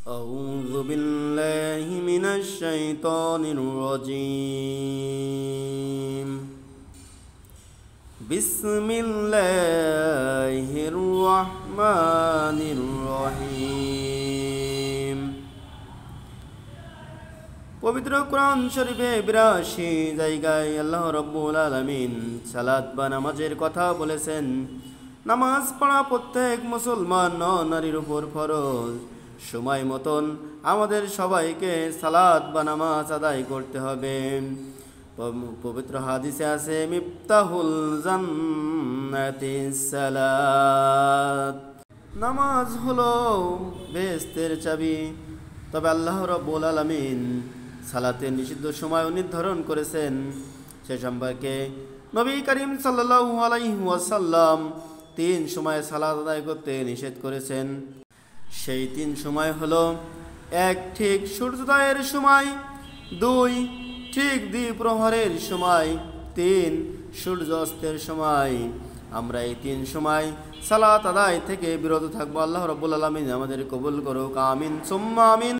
أعوذ بالله من الشيطان الرجيم بسم الله الرحمن الرحيم পবিত্র কোরআন শরীফে ৮২ জায়গায় আল্লাহ রাব্বুল আলামিন সালাত বা নামাজের কথা বলেছেন। নামাজ পড়া প্রত্যেক মুসলমান নারীর উপর ফরজ। সময় মতন আমাদের সবাইকে সালাত বা নামাজ আদায় করতে হবে। পবিত্র হাদিসে আছে মিফতাহুল জান্নাতিস সালাত, নামাজ হলো বেহেশতের চাবি। তবে আল্লাহ রাব্বুল আলামিন সালাতের নিষিদ্ধ সময় নির্ধারণ করেছেন। সে সম্পর্কে নবী করিম সাল্লাল্লাহু আলাইহি ওয়াসাল্লাম ৩ সময়ে সালাত আদায় করতে নিষেধ করেছেন। সেই ৩ সময় হলো: ১ ঠিক সূর্যোদয়ের সময়, ২ ঠিক দ্বিপ্রহরের সময়, ৩ সূর্য অস্তের সময়। আমরা এই ৩ সময় সালাত আদায় থেকে বিরত থাকবো। আল্লাহ রাব্বুল আলামিন আমাদের কবুল করুক, আমিন সুম্মা আমিন।